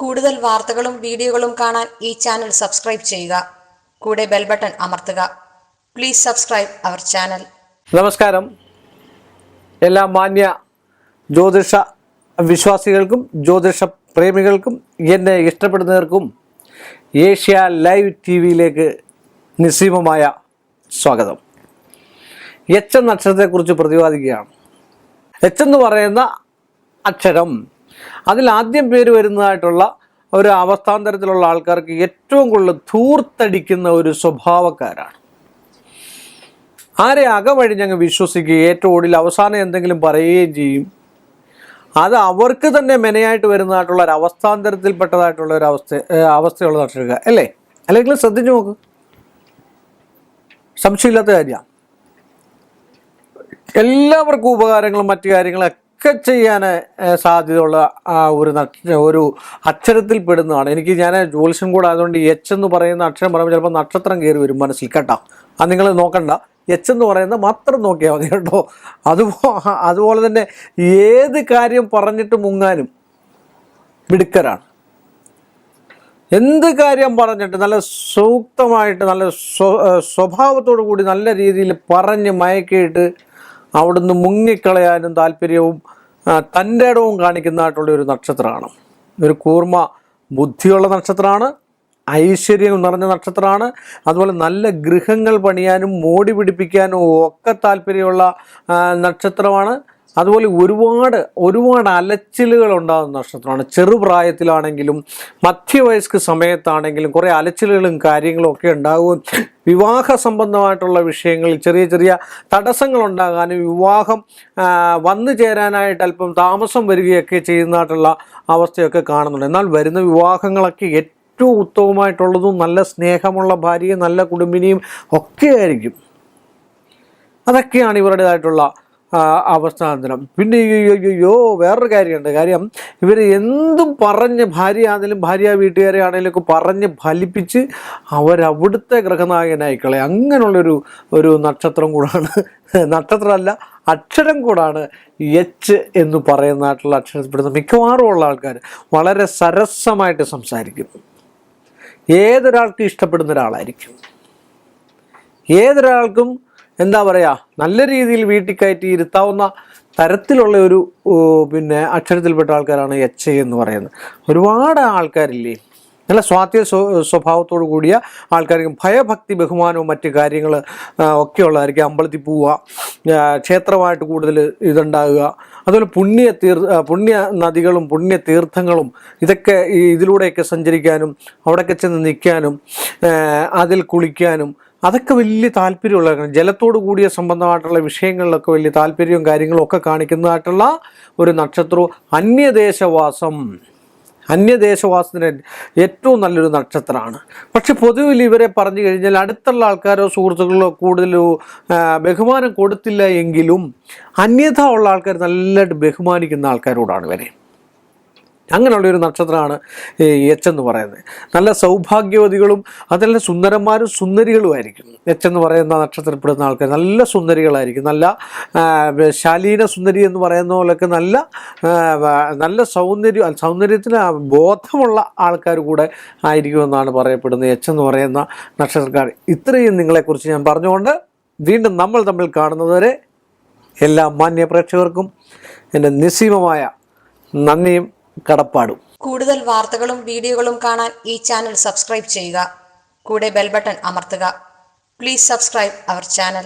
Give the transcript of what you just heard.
കൂടുതൽ വാർത്തകളും വീഡിയോകളും കാണാൻ ഈ ചാനൽ സബ്സ്ക്രൈബ് ചെയ്യുക. കൂടെ ബെൽ ബട്ടൺ അമർത്തുക. Please subscribe our channel. നമസ്കാരം. എല്ലാ മാന്യ ജ്യോതിഷ വിശ്വാസികൾക്കും ജ്യോതിഷ പ്രേമികൾക്കും എന്നെ ഇഷ്ടപ്പെടുന്നവർക്കും ഏഷ്യ ലൈവ് TV-യിലേക്ക് നിസ്സീമമായ സ്വാഗതം. എച്ച് നക്ഷത്രത്തെക്കുറിച്ച് പ്രതിപാദിക്കുകയാണ്. എച്ച് എന്ന് പറയുന്ന അക്ഷരം, അതിൽ ആദ്യം പേര് വരുന്നതായിട്ടുള്ള ഒരു അവസ്ഥാന്തരത്തിലുള്ള ആൾക്കാർക്ക് ഏറ്റവും കൂടുതൽ ധൂർത്തടിക്കുന്ന ഒരു സ്വഭാവക്കാരാണ്. ആരെ അകവഴിഞ്ഞങ്ങ് വിശ്വസിക്കുകയും ഏറ്റവും ഒടുവിൽ അവസാനം എന്തെങ്കിലും പറയുകയും ചെയ്യും. അത് അവർക്ക് തന്നെ മെനയായിട്ട് വരുന്നതായിട്ടുള്ള ഒരു അവസ്ഥാന്തരത്തിൽപ്പെട്ടതായിട്ടുള്ള ഒരു അവസ്ഥയുള്ള നക്ഷത്ര അല്ലേ? അല്ലെങ്കിൽ ശ്രദ്ധിച്ചു നോക്ക്, സംശയമില്ലാത്ത കാര്യമാണ്. എല്ലാവർക്കും ഉപകാരങ്ങളും മറ്റു കാര്യങ്ങളൊക്കെ ചെയ്യാൻ സാധ്യതയുള്ള ഒരു അക്ഷരത്തിൽ പെടുന്നതാണ്. ഞാൻ ജ്യോത്സ്യം കൂടെ ആയതുകൊണ്ട് എച്ച് എന്ന് പറയുന്ന അക്ഷരം പറയുമ്പോൾ ചിലപ്പോൾ നക്ഷത്രം കയറി വരും മനസ്സിൽ, കേട്ടോ. അത് നിങ്ങൾ നോക്കണ്ട, എച്ച് എന്ന് പറയുന്നത് മാത്രം നോക്കിയാൽ മതി, കേട്ടോ. അതുപോലെ തന്നെ ഏത് കാര്യം പറഞ്ഞിട്ട് മുങ്ങാനും മിടുക്കരാണ്. എന്ത് കാര്യം പറഞ്ഞിട്ട് നല്ല സൂക്തമായിട്ട് നല്ല സ്വഭാവത്തോടു കൂടി നല്ല രീതിയിൽ പറഞ്ഞ് മയക്കിയിട്ട് അവിടുന്ന് മുങ്ങിക്കളയാനും താല്പര്യവും തൻ്റെ ഇടവും കാണിക്കുന്നതായിട്ടുള്ള ഒരു നക്ഷത്രമാണ്. ഒരു കൂർമ്മ ബുദ്ധിയുള്ള നക്ഷത്രമാണ്, ഐശ്വര്യം നിറഞ്ഞ നക്ഷത്രമാണ്. അതുപോലെ നല്ല ഗൃഹങ്ങൾ പണിയാനും മോടി പിടിപ്പിക്കാനും ഒക്കെ താല്പര്യമുള്ള നക്ഷത്രമാണ്. അതുപോലെ ഒരുപാട് അലച്ചിലുകൾ ഉണ്ടാകുന്ന നക്ഷത്രമാണ്. ചെറുപ്രായത്തിലാണെങ്കിലും മധ്യവയസ്ക സമയത്താണെങ്കിലും കുറേ അലച്ചിലുകളും കാര്യങ്ങളും ഒക്കെ ഉണ്ടാകും. വിവാഹ സംബന്ധമായിട്ടുള്ള വിഷയങ്ങളിൽ ചെറിയ ചെറിയ തടസ്സങ്ങൾ ഉണ്ടാകാനും വിവാഹം വന്നു ചേരാനായിട്ട് അല്പം താമസം വരികയൊക്കെ ചെയ്യുന്നതായിട്ടുള്ള അവസ്ഥയൊക്കെ കാണുന്നുണ്ട്. എന്നാൽ വരുന്ന വിവാഹങ്ങളൊക്കെ ഏറ്റവും ഉത്തമമായിട്ടുള്ളതും നല്ല സ്നേഹമുള്ള ഭാര്യയും നല്ല കുടുംബിനിയും ഒക്കെ ആയിരിക്കും. അതൊക്കെയാണ് ഇവരുടേതായിട്ടുള്ള അവസ്ഥാന്തരം. പിന്നെ വേറൊരു കാര്യം, ഇവർ എന്തും പറഞ്ഞ് ഭാര്യ വീട്ടുകാരെ ആണെങ്കിലൊക്കെ പറഞ്ഞ് ഫലിപ്പിച്ച് അവരവിടുത്തെ ഗ്രഹനായകനായിക്കളെ അങ്ങനെയുള്ളൊരു നക്ഷത്രം കൂടാണ്, നക്ഷത്രമല്ല അക്ഷരം കൂടാണ് എച്ച് എന്ന് പറയുന്നതായിട്ടുള്ള അക്ഷരപ്പെടുന്ന മിക്കവാറും ഉള്ള ആൾക്കാർ. വളരെ സരസമായിട്ട് സംസാരിക്കും, ഏതൊരാൾക്കും ഇഷ്ടപ്പെടുന്ന ഒരാളായിരിക്കും, ഏതൊരാൾക്കും എന്താ പറയുക നല്ല രീതിയിൽ വീട്ടിൽ കയറ്റി ഇരുത്താവുന്ന തരത്തിലുള്ള ഒരു അക്ഷരത്തിൽപ്പെട്ട ആൾക്കാരാണ് എച്ച് എന്ന് പറയുന്നത്. ഒരുപാട് ആൾക്കാരില്ലേ നല്ല സ്വാത്യ സ്വഭാവത്തോടു കൂടിയ ആൾക്കാർക്കും ഭയഭക്തി ബഹുമാനവും മറ്റു കാര്യങ്ങൾ ഒക്കെ ഉള്ളതായിരിക്കും. അമ്പലത്തിൽ പോവുക, ക്ഷേത്രമായിട്ട് കൂടുതൽ ഇതുണ്ടാകുക, അതുപോലെ പുണ്യ നദികളും പുണ്യ തീർത്ഥങ്ങളും ഇതൊക്കെ ഇതിലൂടെയൊക്കെ സഞ്ചരിക്കാനും അവിടെയൊക്കെ ചെന്ന് നിൽക്കാനും അതിൽ കുളിക്കാനും അതൊക്കെ വലിയ താല്പര്യമുള്ള, ജലത്തോടു കൂടിയ സംബന്ധമായിട്ടുള്ള വിഷയങ്ങളിലൊക്കെ വലിയ താല്പര്യവും കാര്യങ്ങളും ഒക്കെ കാണിക്കുന്നതായിട്ടുള്ള ഒരു നക്ഷത്രവും അന്യദേശവാസത്തിന് ഏറ്റവും നല്ലൊരു നക്ഷത്രമാണ്. പക്ഷെ പൊതുവിൽ ഇവരെ പറഞ്ഞു കഴിഞ്ഞാൽ അടുത്തുള്ള ആൾക്കാരോ സുഹൃത്തുക്കളോ കൂടുതൽ ബഹുമാനം കൊടുത്തില്ല എങ്കിലും അന്യഥ ഉള്ള ആൾക്കാർ നല്ലതായിട്ട് ബഹുമാനിക്കുന്ന ആൾക്കാരോടാണ് ഇവരെ. അങ്ങനെയുള്ളൊരു നക്ഷത്രമാണ് എച്ച് എന്ന് പറയുന്നത്. നല്ല സൗഭാഗ്യവതികളും അതല്ല സുന്ദരന്മാരും സുന്ദരികളുമായിരിക്കും. എച്ച് എന്ന് പറയുന്ന നക്ഷത്രപ്പെടുന്ന ആൾക്കാർ നല്ല സുന്ദരികളായിരിക്കും. നല്ല ശാലീന സുന്ദരി എന്ന് പറയുന്ന പോലെയൊക്കെ നല്ല സൗന്ദര്യത്തിന് ബോധമുള്ള ആൾക്കാർ കൂടെ ആയിരിക്കുമെന്നാണ് പറയപ്പെടുന്നത് എച്ച് എന്ന് പറയുന്ന നക്ഷത്രക്കാർ. ഇത്രയും നിങ്ങളെക്കുറിച്ച് ഞാൻ പറഞ്ഞുകൊണ്ട് വീണ്ടും നമ്മൾ തമ്മിൽ കാണുന്നതുവരെ എല്ലാ മാന്യ പ്രേക്ഷകർക്കും എൻ്റെ നിസ്സീമമായ നന്ദിയും കടപ്പാടും. കൂടുതൽ വാർത്തകളും വീഡിയോകളും കാണാൻ ഈ ചാനൽ സബ്സ്ക്രൈബ് ചെയ്യുക. കൂടെ ബെൽ ബട്ടൺ അമർത്തുക. Please subscribe our channel.